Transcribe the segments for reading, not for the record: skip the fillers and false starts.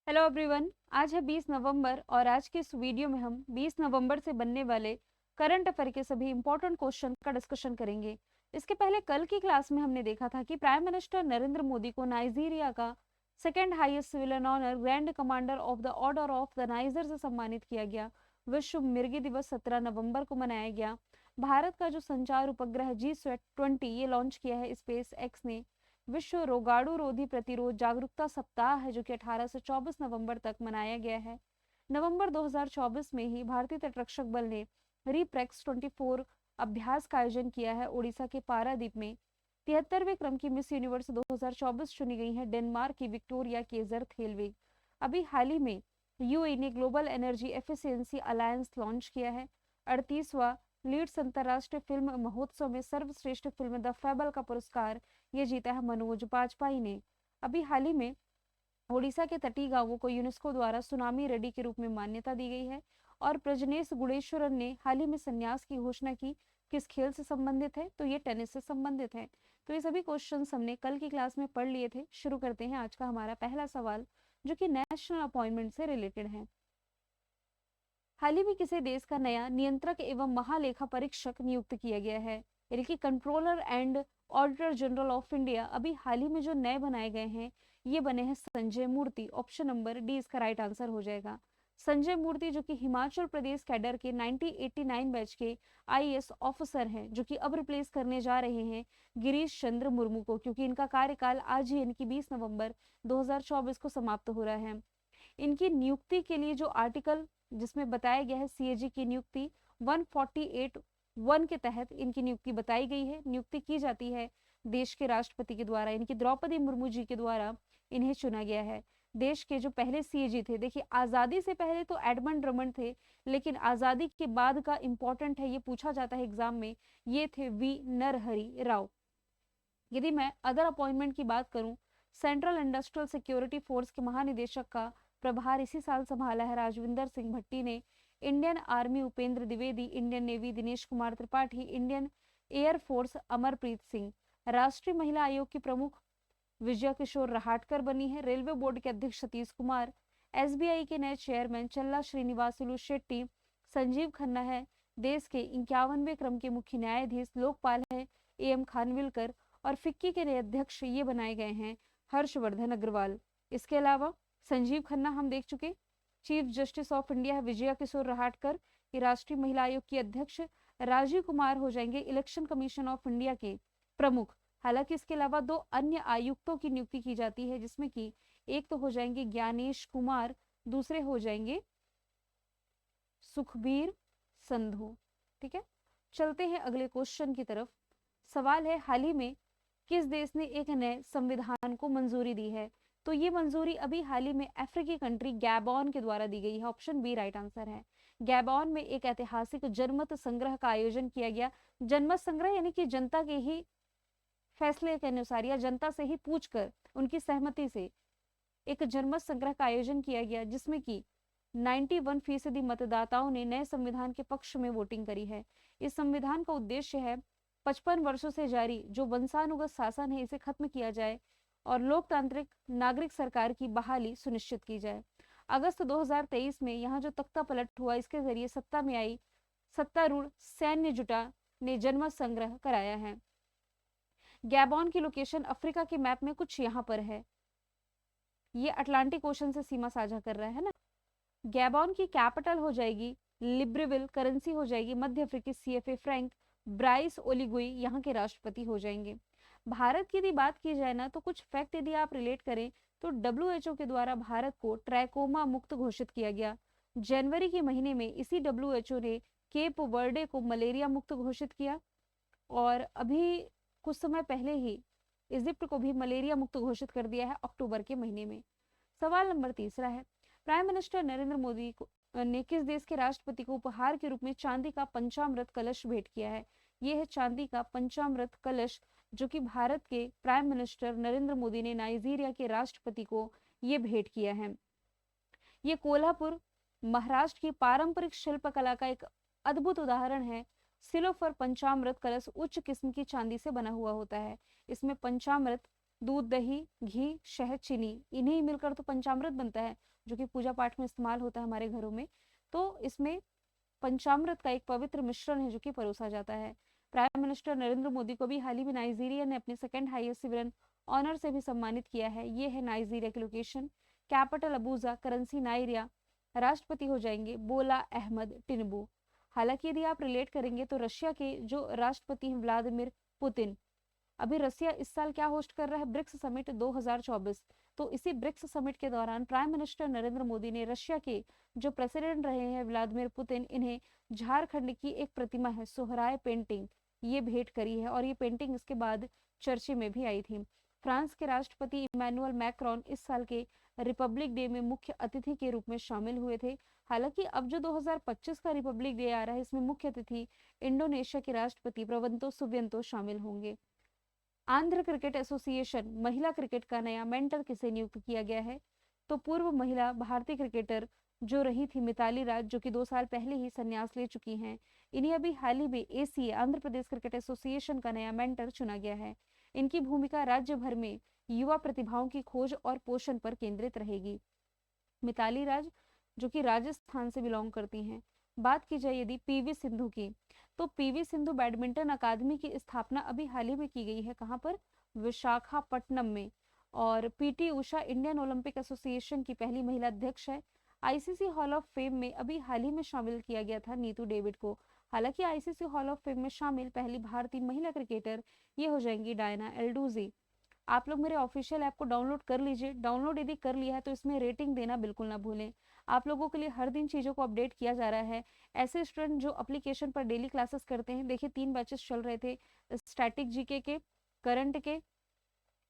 Hello everyone. आज है 20 नवंबर और आज के इस वीडियो में हम 20 नवंबर से बनने वाले करंट अफेयर के सभी इंपॉर्टेंट क्वेश्चन का डिस्कशन करेंगे। इसके पहले कल की क्लास में हमने देखा था कि प्राइम मिनिस्टर नरेंद्र मोदी को नाइजीरिया का second highest civilian honour grand commander of the order of the Niger से सम्मानित किया गया। विश्व मिर्गी दिवस 17 नवंबर को मनाया गया। भारत का जो संचार उपग्रह G20 ये लॉन्च किया है स्पेस एक्स ने। विश्व रोगाणु रोधी प्रतिरोध जागरूकता सप्ताह है जो कि 18 से 24 नवंबर तक मनाया गया है। नवंबर 2024 में ही भारतीय तटरक्षक बल ने रिप्रेक्स 24 अभ्यास का आयोजन किया है उड़ीसा के पारादीप में। 73वें क्रम की मिस यूनिवर्स 2024 चुनी गई है डेनमार्क की विक्टोरिया केजर थेलवेग। अभी हाल ही में यूएई ने global energy efficiency alliance launch किया है। 38वां लीड्स अंतर्राष्ट्रीय फिल्म महोत्सव में सर्वश्रेष्ठ फिल्म द फेबल का पुरस्कार ये जीता है मनोज बाजपेयी ने। अभी हाल ही में ओडिशा के तटीय गांवों को यूनेस्को द्वारा सुनामी रेडी के रूप में मान्यता दी गई है। और प्रजनेश गुणेश्वरन ने हाल ही में संन्यास की घोषणा की। किस खेल से संबंधित है? तो ये टेनिस से संबंधित है। तो ये सभी क्वेश्चंस हमने कल की क्लास में पढ़ लिए थे। शुरू करते हैं आज का हमारा पहला सवाल जो कि नेशनल अपॉइंटमेंट से रिलेटेड है। हाल ही में किसी देश का नया नियंत्रक एवं महालेखा परीक्षक नियुक्त किया गया है, यानी कि controller and auditor general of India. अभी हाल ही में जो नए बनाए गए हैं ये बने हैं संजय मूर्ति। ऑप्शन नंबर डी इसका राइट आंसर हो जाएगा। संजय मूर्ति जो कि हिमाचल प्रदेश कैडर के 1989 बैच के आईएएस ऑफिसर हैं जो कि अब रिप्लेस करने जा रहे हैं गिरीश चंद्र मुर्मू को, क्योंकि इनका कार्यकाल आज ही यानी कि 20 नवंबर 2024 को समाप्त हो रहा है। इनकी नियुक्ति के लिए जो आर्टिकल जिसमें बताया गया है सीएजी की नियुक्ति 148(1) के तहत इनकी नियुक्ति बताई गई है। नियुक्ति की जाती है देश के राष्ट्रपति के द्वारा, इनकी द्रौपदी मुर्मू जी के द्वारा इन्हें चुना गया है। देश के जो पहले सीएजी थे, देखिए आजादी से पहले तो एडमंड रमन थे, लेकिन आजादी के बाद का इंपॉर्टेंट है, ये पूछा जाता है एग्जाम में, ये थे वी नरहरि राव। यदि मैं अदर अपॉइंटमेंट की बात करूं, सेंट्रल इंडस्ट्रियल सिक्योरिटी फोर्स के महानिदेशक का प्रभार इसी साल संभाला है राजविंदर सिंह भट्टी ने। Indian army Upendra Dwivedi, Indian navy Dinesh Kumar Tripathi, Indian air force Amarpreet Singh. राष्ट्रीय महिला आयोग की प्रमुख विजया किशोर रहाटकर बनी है। रेलवे बोर्ड के अध्यक्ष सतीश कुमार। एसबीआई के नए चेयरमैन चल्ला श्रीनिवासुलु शेट्टी। संजीव खन्ना है देश के 51वें क्रम के मुख्य न्यायाधीश। लोकपाल है एम खानविलकर। और फिक्की के नए अध्यक्ष ये बनाए गए हैं हर्षवर्धन अग्रवाल। इसके अलावा संजीव खन्ना हम देख चुके। चीफ जस्टिस ऑफ इंडिया है विजया किशोर रहाटकर, ये राष्ट्रीय महिला आयोग की अध्यक्ष। राजीव कुमार हो जाएंगे इलेक्शन कमीशन ऑफ इंडिया के प्रमुख। हालांकि इसके अलावा दो अन्य आयुक्तों की नियुक्ति की जाती है, जिसमें कि एक तो हो जाएंगे ज्ञानेश कुमार, दूसरे हो जाएंगे सुखबीर संधू। ठीक है, चलते हैं अगले क्वेश्चन की तरफ। सवाल है हाल ही में किस देश ने एक नए संविधान को मंजूरी दी है? तो ये मंजूरी अभी हाल ही में अफ्रीकी कंट्री गैबॉन के द्वारा दी गई है। ऑप्शन बी राइट आंसर है। गैबॉन में एक ऐतिहासिक जनमत संग्रह का आयोजन किया गया। जनमत संग्रह यानी कि जनता के ही फैसले के अनुसार या जनता से ही पूछकर उनकी सहमति से एक जनमत संग्रह का आयोजन किया गया, जिसमें कि 91% मतदाताओं ने नए संविधान के पक्ष में वोटिंग करी है। इस संविधान का उद्देश्य है 55 वर्षों से जारी जो वंशानुगत शासन है इसे खत्म किया जाए और लोकतांत्रिक नागरिक सरकार की बहाली सुनिश्चित की जाए। अगस्त 2023 में यहाँ जो तख्ता पलट हुआ, इसके जरिए सत्ता में आई सत्तारूढ़ सैन्य जुटा ने जनमत संग्रह कराया है। गैबॉन की लोकेशन अफ्रीका के मैप में कुछ यहाँ पर है। ये अटलांटिक ओशन से सीमा साझा कर रहा है ना। गैबॉन की कैपिटल हो जाएगी लिब्रेविल, करेंसी हो जाएगी मध्य अफ्रीकी सीएफए फ्रैंक। ब्राइस ओलिगुई यहाँ के राष्ट्रपति हो जाएंगे। भारत की यदि बात की जाए ना, तो कुछ फैक्ट यदि आप रिलेट करें तो डब्ल्यूएचओ के द्वारा भारत को ट्रैकोमा मुक्त घोषित किया गया। जनवरी के महीने में इसी डब्ल्यूएचओ ने केप वर्डे को मलेरिया मुक्त घोषित किया। और अभी कुछ समय पहले ही इजिप्ट को भी मलेरिया मुक्त घोषित कर दिया है अक्टूबर के महीने में। सवाल नंबर तीसरा है, प्राइम मिनिस्टर नरेंद्र मोदी ने किस देश के राष्ट्रपति को उपहार के रूप में चांदी का पंचामृत कलश भेंट किया है? यह है चांदी का पंचामृत कलश जो कि भारत के प्राइम मिनिस्टर नरेंद्र मोदी ने नाइजीरिया के राष्ट्रपति को ये भेंट किया है। ये कोल्हापुर महाराष्ट्र की पारंपरिक शिल्पकला का एक अद्भुत उदाहरण है। सिलोफर पंचामृत कलश उच्च किस्म की चांदी से बना हुआ होता है। इसमें पंचामृत दूध, दही, घी, शहद, चीनी, इन्हें ही मिलकर तो पंचामृत बनता है, जो कि पूजा पाठ में इस्तेमाल होता है हमारे घरों में। तो इसमें पंचामृत का एक पवित्र मिश्रण है जो कि परोसा जाता है। प्राइम मिनिस्टर नरेंद्र मोदी को भी हाल ही में नाइजीरिया ने अपने सेकंड हाईएस्ट सिविलियन ऑनर से भी सम्मानित किया है। ये है नाइजीरिया की location. Capital Abuja, currency naira. राष्ट्रपति हो जाएंगे बोला अहमद टिनुबू। हालांकि यदि आप रिलेट करेंगे तो रशिया के जो राष्ट्रपति हैं व्लादिमीर पुतिन, अभी रसिया इस साल क्या होस्ट कर रहा है, ब्रिक्स समिट 2024। तो इसी ब्रिक्स समिट के दौरान प्राइम मिनिस्टर नरेंद्र मोदी ने रशिया के जो प्रेसिडेंट रहे हैं व्लादिमीर पुतिन, इन्हें झारखंड की एक प्रतिमा है सोहराय पेंटिंग, ये भेंट करी है। और ये पेंटिंग इसके बाद चर्चे में भी आई थी। फ्रांस के राष्ट्रपति इमैनुअल मैक्रोन इस साल के रिपब्लिक डे में मुख्य अतिथि के रूप में शामिल हुए थे। हालांकि अब जो 2025 का रिपब्लिक डे आ रहा है, इसमें मुख्य अतिथि इंडोनेशिया के राष्ट्रपति प्रबंतो सुबियांतो शामिल होंगे। आंध्र क्रिकेट एसोसिएशन महिला क्रिकेट का नया मेंटर किसे नियुक्त किया गया है? तो पूर्व महिला भारतीय क्रिकेटर जो रही थी मिताली राज, जो कि 2 साल पहले ही संन्यास ले चुकी हैं, इन्हें अभी हाल ही में ACA Andhra Pradesh cricket association का नया मेंटर चुना गया है। इनकी भूमिका राज्य भर में युवा प्रतिभाओं की खोज और पोषण पर केंद्रित रहेगी। मिताली राज जो कि राजस्थान से बिलोंग करती हैं। बात की जाए यदि पीवी सिंधु की, तो पीवी सिंधु बैडमिंटन अकादमी की स्थापना अभी हाल ही में की गई है। कहाँ पर? विशाखापट्टनम में। और PT Usha Indian Olympic association की पहली महिला अध्यक्ष है। आईसीसी हॉल ऑफ फेम में अभी हाल ही में शामिल किया गया था नीतू डेविड को। हालांकि आईसीसी हॉल ऑफ फेम में शामिल पहली भारतीय महिला क्रिकेटर ये हो जाएंगी डायना एल्डूजी। आप लोग मेरे ऑफिशियल ऐप को डाउनलोड कर लीजिए। डाउनलोड यदि कर लिया है तो इसमें रेटिंग देना बिल्कुल ना भूलें। आप लोगों के लिए हर दिन चीज़ों को अपडेट किया जा रहा है। ऐसे स्टूडेंट जो एप्लीकेशन पर डेली क्लासेस करते हैं, देखिए 3 बैचेस चल रहे थे, स्टैटिक जीके के, करंट के,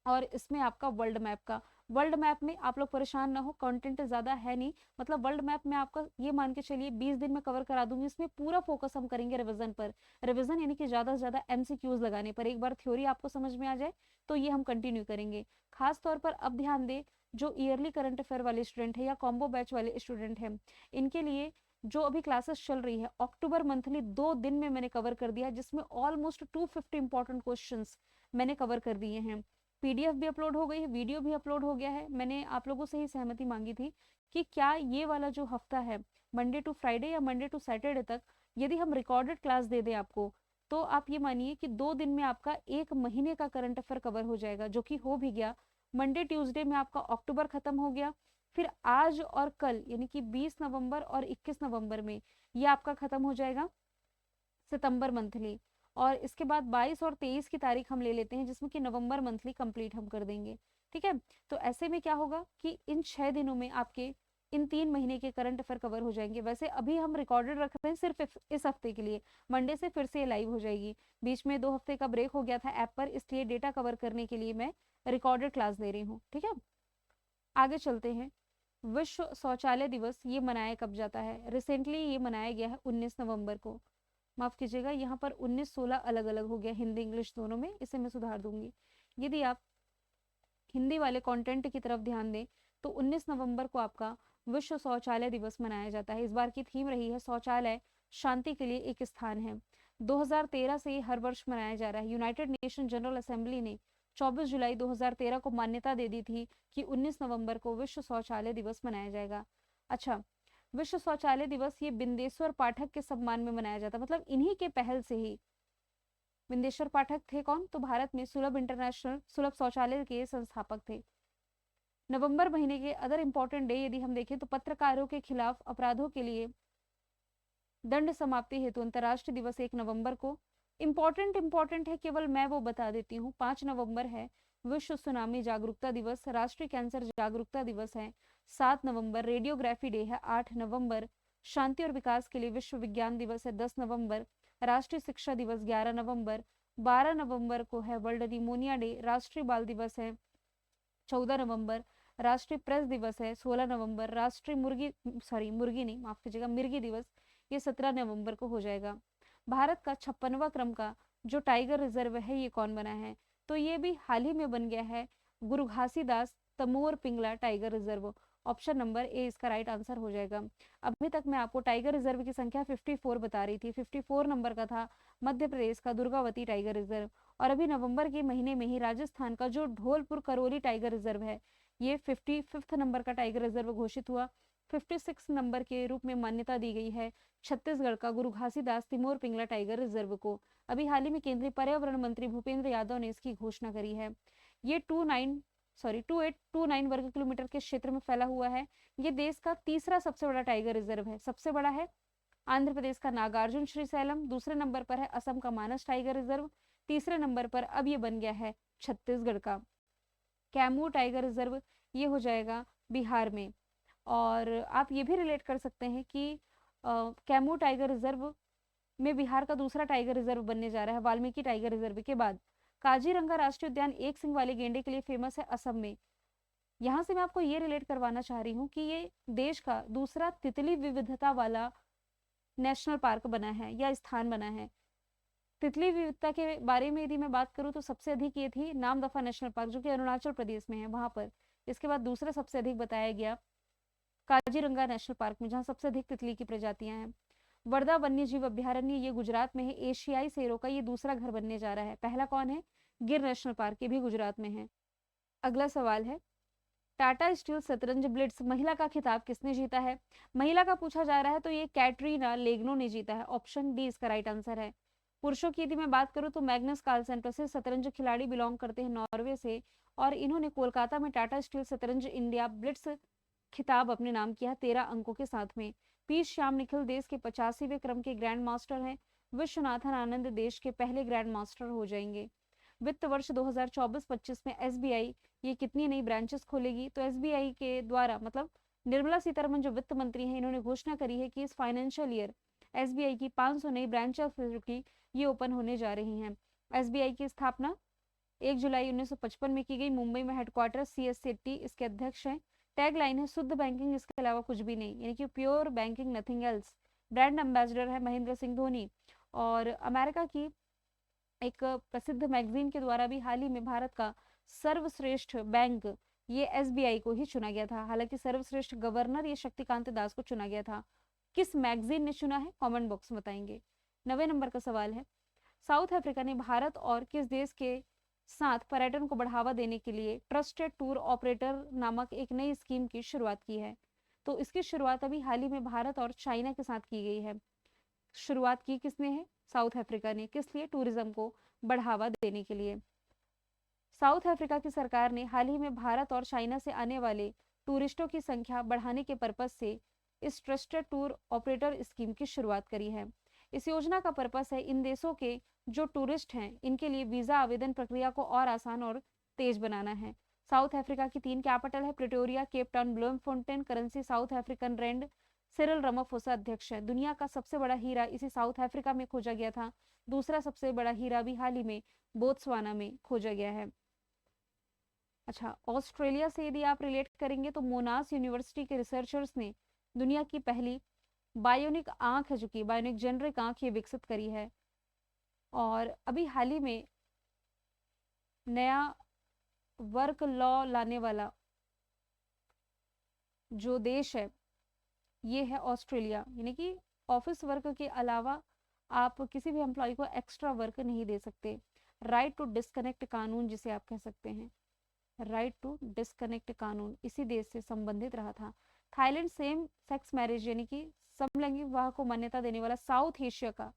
और इसमें आपका वर्ल्ड मैप का। वर्ल्ड मैप में आप लोग परेशान ना हो, कंटेंट ज़्यादा है नहीं, मतलब वर्ल्ड मैप में आपका ये मान के चलिए 20 दिन में कवर करा दूंगी। इसमें पूरा फोकस हम करेंगे रिवीजन पर। रिवीजन यानी कि ज़्यादा से ज़्यादा एमसीक्यूज लगाने पर। एक बार थ्योरी आपको समझ में आ जाए तो ये हम कंटिन्यू करेंगे। खास तौर पर अब ध्यान दें, जो ईयरली करंट अफेयर वाले स्टूडेंट है या कॉम्बो बैच वाले स्टूडेंट हैं, इनके लिए जो अभी क्लासेस चल रही है अक्टूबर मंथली 2 दिन में मैंने कवर कर दिया, जिसमें ऑलमोस्ट 250 इंपॉर्टेंट क्वेश्चंस मैंने कवर कर दिए हैं। पीडीएफ भी अपलोड हो गई है, वीडियो भी अपलोड हो गया है। मैंने आप लोगों से ही सहमति मांगी थी कि क्या ये वाला जो हफ्ता है मंडे टू फ्राइडे या मंडे टू सैटरडे तक यदि हम रिकॉर्डेड क्लास दे दें आपको, तो आप ये मानिए कि 2 दिन में आपका 1 महीने का करंट अफेयर कवर हो जाएगा, जो कि हो भी गया। मंडे ट्यूसडे में आपका अक्टूबर खत्म हो गया। फिर आज और कल यानी कि 20 नवंबर और 21 नवंबर में ये आपका खत्म हो जाएगा सितंबर मंथली। और इसके बाद 22 और 23 की तारीख हम ले लेते हैं, जिसमें कि नवंबर मंथली कंप्लीट हम कर देंगे। ठीक है, तो ऐसे में क्या होगा कि इन 6 दिनों में आपके इन 3 महीने के करंट अफेयर कवर हो जाएंगे। वैसे अभी हम रिकॉर्डेड रख रहे हैं सिर्फ इस हफ्ते के लिए। मंडे से फिर से लाइव हो जाएगी। बीच में 2 हफ्ते का ब्रेक हो गया था ऐप पर, इसलिए डेटा कवर करने के लिए मैं रिकॉर्डेड क्लास दे रही हूँ। ठीक है, आगे चलते हैं। विश्व शौचालय दिवस ये मनाया कब जाता है? रिसेंटली ये मनाया गया है 19 नवंबर को। माफ कीजिएगा, यहाँ पर 19-16 अलग अलग हो गया हिंदी इंग्लिश दोनों में, इसे मैं सुधार दूंगी। यदि आप हिंदी वाले कंटेंट की तरफ ध्यान दें तो 19 नवंबर को आपका विश्व शौचालय दिवस मनाया जाता है। इस बार की थीम रही है शौचालय शांति के लिए एक स्थान है। 2013 से ये हर वर्ष मनाया जा रहा है। यूनाइटेड नेशन जनरल असेंबली ने 24 जुलाई 2013 को मान्यता दे दी थी कि 19 नवंबर को विश्व शौचालय दिवस मनाया जाएगा। अच्छा, विश्व शौचालय दिवस ये बिंदेश्वर पाठक के सम्मान में मनाया जाता है, मतलब इन्हीं के पहल से ही। बिंदेश्वर पाठक थे कौन? तो भारत में सुलभ इंटरनेशनल सुलभ शौचालय के संस्थापक थे। नवंबर महीने के अदर इंपॉर्टेंट डे यदि हम देखें तो पत्रकारों के खिलाफ अपराधों के लिए दंड समाप्ति हेतु अंतर्राष्ट्रीय दिवस 1 नवंबर को। इंपॉर्टेंट है, केवल मैं वो बता देती हूँ। 5 नवंबर है विश्व सुनामी जागरूकता दिवस। राष्ट्रीय कैंसर जागरूकता दिवस है 7 नवंबर। रेडियोग्राफी डे है 8 नवंबर। शांति और विकास के लिए विश्व विज्ञान दिवस है 10 नवंबर। राष्ट्रीय शिक्षा दिवस 11 नवंबर। 12 नवंबर को है वर्ल्ड निमोनिया डे। राष्ट्रीय बाल दिवस है 14 नवंबर। राष्ट्रीय प्रेस दिवस है 16 नवंबर। राष्ट्रीय मुर्गी नहीं, माफ कीजिएगा, मिर्गी दिवस ये 17 नवंबर को हो जाएगा। भारत का 56वां क्रम का जो टाइगर रिजर्व है ये कौन बना है? तो ये भी हाल ही में बन गया है, Guru Ghasidas Tamor Pingla tiger reserve. Option number A इसका राइट आंसर हो जाएगा। अभी तक मैं आपको टाइगर रिजर्व की संख्या 54 बता रही थी। 54 नंबर का था मध्य प्रदेश का दुर्गावती टाइगर रिजर्व। और अभी नवंबर के महीने में ही राजस्थान का जो धौलपुर करौली टाइगर रिजर्व है, ये 55 नंबर का टाइगर रिजर्व घोषित हुआ। 56 नंबर के रूप में मान्यता दी गई है छत्तीसगढ़ का गुरु घासीदास तिमोर पिंगला टाइगर रिजर्व को। अभी हाल ही में केंद्रीय पर्यावरण मंत्री भूपेंद्र यादव ने इसकी घोषणा करी है। ये 2829 वर्ग किलोमीटर के क्षेत्र में फैला हुआ है। ये देश का तीसरा सबसे बड़ा टाइगर रिजर्व है। सबसे बड़ा है आंध्र प्रदेश का नागार्जुन श्रीशैलम, दूसरे नंबर पर है असम का मानस टाइगर रिजर्व, तीसरे नंबर पर अब ये बन गया है छत्तीसगढ़ का कैमूर टाइगर रिजर्व, ये हो जाएगा बिहार में। और आप ये भी रिलेट कर सकते हैं कि कैमूर टाइगर रिजर्व में बिहार का दूसरा टाइगर रिजर्व बनने जा रहा है वाल्मीकि टाइगर रिजर्व के बाद। काजीरंगा राष्ट्रीय उद्यान एक सिंग वाले गेंडे के लिए फेमस है असम में। यहाँ से मैं आपको ये रिलेट करवाना चाह रही हूँ कि ये देश का दूसरा तितली विविधता वाला नेशनल पार्क बना है या स्थान बना है। तितली विविधता के बारे में यदि मैं बात करूँ तो सबसे अधिक ये थी नामदफा नेशनल पार्क जो कि अरुणाचल प्रदेश में है वहां पर। इसके बाद दूसरा सबसे अधिक बताया गया काजीरंगा नेशनल पार्क में, जहाँ सबसे अधिक तितली की प्रजातियां हैं। वर्धा वन्य जीव अभ्यारण्य ये गुजरात में है। एशियाई शेरों का ये दूसरा घर बनने जा रहा है। पहला कौन है? गिर नेशनल पार्क, ये भी गुजरात में है। अगला सवाल है टाटा स्टील शतरंज ब्लिट्ज महिला का खिताब किसने जीता है? महिला का पूछा जा रहा है तो ये कैटरीना लेग्नो ने जीता है। ऑप्शन डी इसका राइट आंसर है। पुरुषों की यदि मैं बात करूं तो मैग्नस कार्लसन प्रसिद्ध शतरंज खिलाड़ी बिलोंग करते हैं नॉर्वे से और इन्होंने कोलकाता में टाटा स्टील शतरंज इंडिया ब्लिट्ज खिताब अपने नाम किया 13 अंकों के साथ में। पी श्याम निखिल देश के 85वें क्रम के ग्रैंड मास्टर हैं। विश्वनाथन आनंद देश के पहले ग्रैंड मास्टर हो जाएंगे। वित्त वर्ष 2024-25 में एसबीआई ये कितनी नई ब्रांचेस खोलेगी? तो एसबीआई के द्वारा मतलब निर्मला सीतारमन जो वित्त मंत्री हैं इन्होंने घोषणा करी है कि इस फाइनेंशियल ईयर एसबीआई की 500 नई ब्रांचेस की ये ओपन होने जा रही हैं। एसबीआई की स्थापना 1 जुलाई 1955 में की गई। मुंबई में हेडक्वार्टर सीएस सेट्टी इसके अध्यक्ष हैं। टैग लाइन है शुद्ध बैंकिंग इसके अलावा कुछ भी नहीं, यानी कि pure banking nothing else. Brand ambassador है महेंद्र सिंह धोनी। और अमेरिका की एक प्रसिद्ध मैगजीन के द्वारा भी हाल ही में भारत का सर्वश्रेष्ठ बैंक ये एसबीआई को ही चुना गया था। हालांकि सर्वश्रेष्ठ गवर्नर ये शक्तिकांत दास को चुना गया था। किस मैगजीन ने चुना है कमेंट बॉक्स में बताएंगे। 9वें नंबर का सवाल है साउथ अफ्रीका ने भारत और किस देश के साथ पर्यटन को बढ़ावा देने के लिए ट्रस्टेड टूर ऑपरेटर नामक एक नई स्कीम की शुरुआत की है? तो इसकी शुरुआत अभी हाल ही में भारत और चाइना के साथ की गई है। शुरुआत की किसने है? साउथ अफ्रीका ने। किस लिए? टूरिज्म को बढ़ावा देने के लिए। साउथ अफ्रीका की सरकार ने हाल ही में भारत और चाइना से आने वाले टूरिस्टों की संख्या बढ़ाने के पर्पज से इस ट्रस्टेड टूर ऑपरेटर स्कीम की शुरुआत करी है। इस योजना का पर्पस है इन देशों के जो टूरिस्ट हैं इनके लिए वीजा आवेदन प्रक्रिया को और आसान और तेज बनाना है। साउथ अफ्रीका की 3 कैपिटल है Pretoria, Cape Town, Bloemfontein. Currency South African rand. Cyril Ramaphosa अध्यक्ष है। दुनिया का सबसे बड़ा हीरा इसी साउथ अफ्रीका में खोजा गया था। दूसरा सबसे बड़ा हीरा भी हाल ही में बोत्सवाना में खोजा गया है। अच्छा, ऑस्ट्रेलिया से यदि आप रिलेट करेंगे तो मोनास यूनिवर्सिटी के रिसर्चर्स ने दुनिया की पहली बायोनिक आंख है जो कि बायोनिक जेनरिक आंख ये विकसित करी है। और अभी हाल ही में नया वर्क लॉ लाने वाला जो देश है ये है ऑस्ट्रेलिया, यानी कि ऑफिस वर्क के अलावा आप किसी भी एम्प्लॉय को एक्स्ट्रा वर्क नहीं दे सकते। राइट टू डिस्कनेक्ट कानून जिसे आप कह सकते हैं, राइट टू डिस्कनेक्ट कानून इसी देश से संबंधित रहा था। थाईलैंड सेम सेक्स मैरिज यानी कि समलैंगिक विवाह को मान्यता देने वाला साउथ एशिया का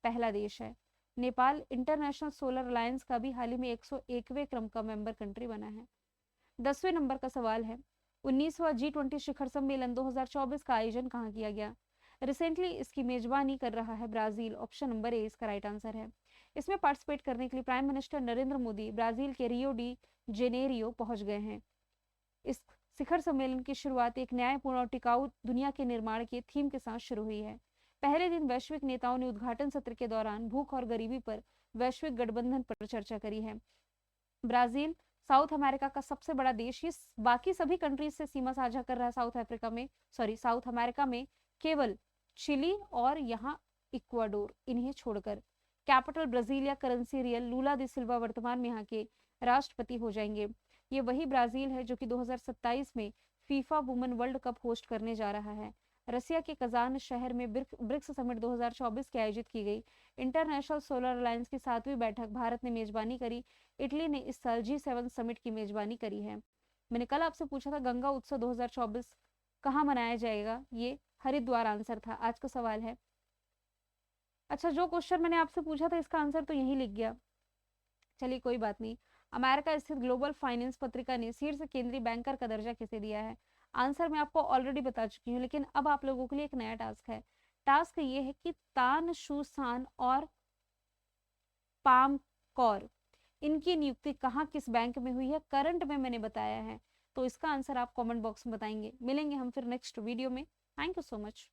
पहला देश है। नेपाल इंटरनेशनल सोलर अलायंस का भी हाल ही में 101वें क्रम का मेंबर कंट्री बना है। 10वें नंबर का सवाल है 19वां G20 शिखर सम्मेलन 2024 का आयोजन कहाँ किया गया? रिसेंटली इसकी मेजबानी कर रहा है ब्राजील। ऑप्शन नंबर ए इसका राइट आंसर है। इसमें पार्टिसिपेट करने के लिए prime minister Narendra Modi Brazil के रियो डी जेनेरियो पहुंच गए हैं। इस शिखर सम्मेलन की शुरुआत एक न्यायपूर्ण और टिकाऊ दुनिया के निर्माण के थीम के साथ शुरू हुई है। पहले दिन वैश्विक नेताओं ने उद्घाटन सत्र के दौरान भूख और गरीबी पर वैश्विक गठबंधन पर चर्चा करी है। ब्राजील साउथ अमेरिका का सबसे बड़ा देश, ये बाकी सभी कंट्रीज से सीमा साझा कर रहा है। साउथ अमेरिका में केवल चिली और यहाँ इक्वाडोर, इन्हें छोड़कर। Capital Brasilia, currency real. Lula da Silva वर्तमान में यहाँ के राष्ट्रपति हो जाएंगे। ये वही ब्राजील है जो कि 2027 में FIFA women world cup host करने जा रहा है। रसिया के कजान शहर में ब्रिक्स समिट 2024 की आयोजित की गई। इंटरनेशनल सोलर अलायंस की 7वीं बैठक भारत ने मेजबानी करी। इटली ने इस साल G7 समिट की मेजबानी करी है। मैंने कल आपसे पूछा था गंगा उत्सव 2024 कहाँ मनाया जाएगा, ये हरिद्वार आंसर था। आज का सवाल है, अच्छा जो क्वेश्चन मैंने आपसे पूछा था इसका आंसर तो यही लिख गया। चलिए कोई बात नहीं। अमेरिका स्थित ग्लोबल फाइनेंस पत्रिका ने शीर्ष केंद्रीय बैंकर का दर्जा किसे दिया है? आंसर मैं आपको ऑलरेडी बता चुकी हूँ, लेकिन अब आप लोगों के लिए एक नया टास्क है। टास्क ये है कि तान शूसान और पाम कौर, इनकी नियुक्ति कहाँ किस बैंक में हुई है? करंट में मैंने बताया है। तो इसका आंसर आप कमेंट बॉक्स में बताएंगे। मिलेंगे हम फिर नेक्स्ट वीडियो में। Thank you so much.